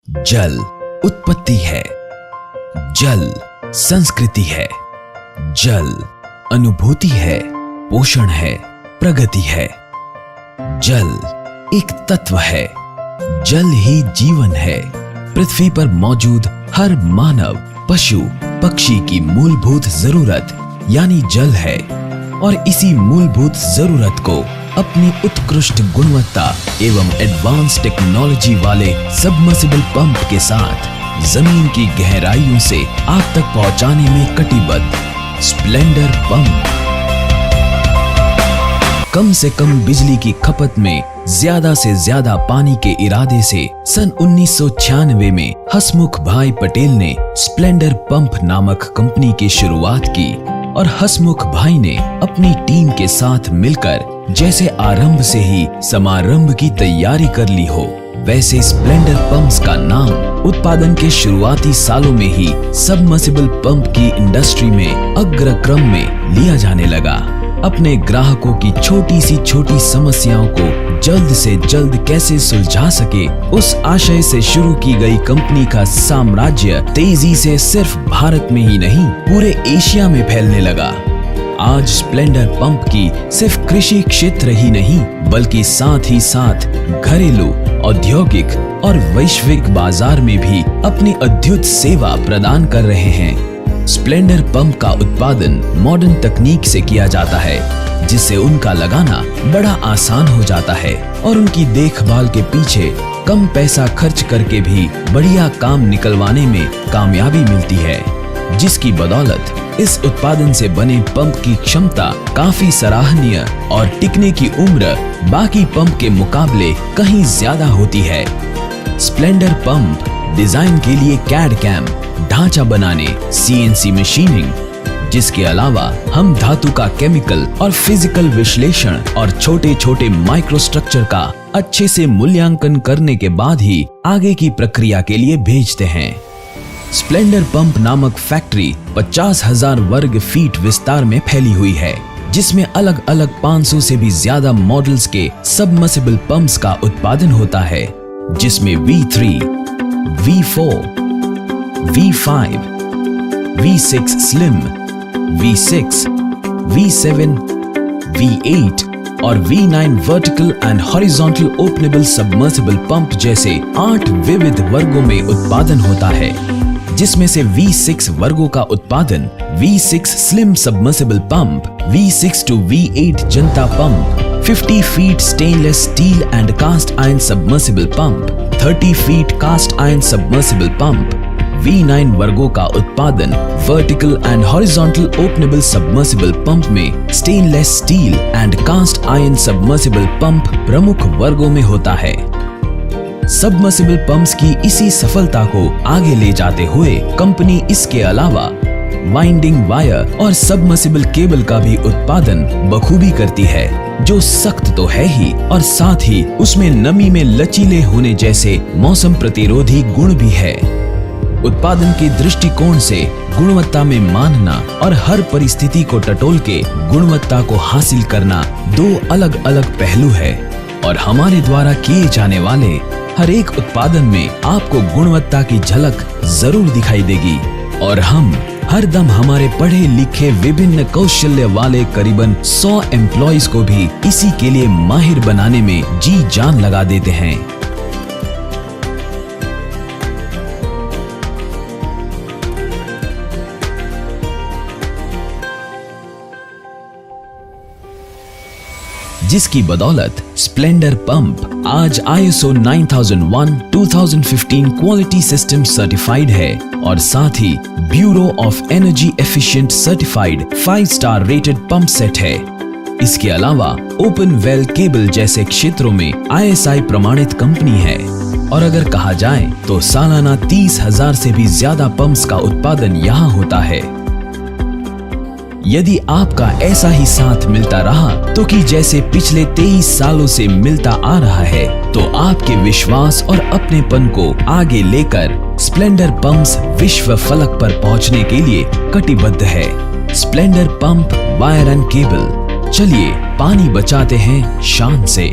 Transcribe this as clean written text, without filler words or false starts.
जल उत्पत्ति है, जल संस्कृति है, जल अनुभूति है, पोषण है, प्रगति है। जल एक तत्व है, जल ही जीवन है। पृथ्वी पर मौजूद हर मानव, पशु, पक्षी की मूलभूत जरूरत यानी जल है और इसी मूलभूत जरूरत को अपनी उत्कृष्ट गुणवत्ता एवं एडवांस टेक्नोलॉजी वाले सबमर्सिबल पंप के साथ जमीन की गहराइयों से आप तक पहुंचाने में कटिबद्ध स्प्लेंडर पंप कम से कम बिजली की खपत में ज्यादा से ज्यादा पानी के इरादे से सन 1996 में हसमुख भाई पटेल ने स्प्लेंडर पंप नामक कंपनी की शुरुआत की और हसमुख भाई ने अपनी टीम के साथ मिलकर जैसे आरंभ से ही समारंभ की तैयारी कर ली हो, वैसे स्प्लेंडर पंप्स का नाम उत्पादन के शुरुआती सालों में ही सबमर्सिबल पंप की इंडस्ट्री में अग्रक्रम में लिया जाने लगा। अपने ग्राहकों की छोटी समस्याओं को जल्द से जल्द कैसे सुलझा सके, उस आशय से शुरू की गई कंपनी का साम्राज्य तेजी से सिर्फ भारत में ही नहीं पूरे एशिया में फैलने लगा। आज स्प्लेंडर पंप की सिर्फ कृषि क्षेत्र ही नहीं बल्कि साथ ही साथ घरेलू, औद्योगिक और वैश्विक बाजार में भी अपनी अद्भुत सेवा प्रदान कर रहे हैं। स्प्लेंडर पंप का उत्पादन मॉडर्न तकनीक से किया जाता है, जिससे उनका लगाना बड़ा आसान हो जाता है और उनकी देखभाल के पीछे कम पैसा खर्च करके भी बढ़िया काम निकलवाने में कामयाबी मिलती है, जिसकी बदौलत इस उत्पादन से बने पंप की क्षमता काफी सराहनीय और टिकने की उम्र बाकी पंप के मुकाबले कहीं ज्यादा होती है। स्प्लेंडर पंप डिजाइन के लिए कैड कैम, ढांचा बनाने, CNC मशीनिंग, जिसके अलावा हम धातु का केमिकल और फिजिकल विश्लेषण और छोटे छोटे माइक्रोस्ट्रक्चर का अच्छे से मूल्यांकन करने के बाद ही आगे की प्रक्रिया के लिए भेजते हैं। स्प्लेंडर पंप नामक फैक्ट्री 50,000 वर्ग फीट विस्तार में फैली हुई है, जिसमें अलग अलग 500 से भी ज्यादा मॉडल्स के सबमर्सिबल पंप्स का उत्पादन होता है, जिसमें V3, V4, V5, V6 slim, V6, V7, V8 और V9 vertical and horizontal openable submersible pump जैसे 8 विविध वर्गों में उत्पादन होता है, जिसमें से V6 वर्गों का उत्पादन V6 slim submersible pump, V6 to V8 जनता pump, 50 feet stainless steel and cast iron submersible pump, 30 feet cast iron submersible pump, V9 वर्गों का उत्पादन vertical and horizontal openable submersible pump में stainless steel and cast iron submersible pump प्रमुख वर्गों में होता है। सबमर्सिबल पंप्स की इसी सफलता को आगे ले जाते हुए कंपनी इसके अलावा वाइंडिंग वायर और सबमर्सिबल केबल का भी उत्पादन बखूबी करती है, जो सख्त तो है ही और साथ ही उसमें नमी में लचीले होने जैसे मौसम प्रतिरोधी गुण भी है। उत्पादन के दृष्टिकोण से गुणवत्ता में मानना और हर परिस्थिति को टटोल के गुणवत्ता को हासिल करना दो अलग अलग पहलू है और हमारे द्वारा किए जाने वाले हर एक उत्पादन में आपको गुणवत्ता की झलक जरूर दिखाई देगी और हम हर दम हमारे पढ़े लिखे विभिन्न कौशल्य वाले करीबन 100 एम्प्लॉइज को भी इसी के लिए माहिर बनाने में जी जान लगा देते हैं। जिसकी बदौलत स्प्लेंडर पंप आज ISO 9001:2015 क्वालिटी सिस्टम सर्टिफाइड है और साथ ही bureau of energy efficient certified 5 star rated pump set है। इसके अलावा ओपन वेल केबल जैसे क्षेत्रों में ISI प्रमाणित कंपनी है और अगर कहा जाए तो सालाना 30,000 से भी ज्यादा पंप्स का उत्पादन यहाँ होता है। यदि आपका ऐसा ही साथ मिलता रहा तो कि जैसे पिछले 23 सालों से मिलता आ रहा है, तो आपके विश्वास और अपनेपन को आगे लेकर स्प्लेंडर पंप्स विश्व फलक पर पहुंचने के लिए कटिबद्ध है। Splendor pump wire and cable, चलिए पानी बचाते हैं शान से।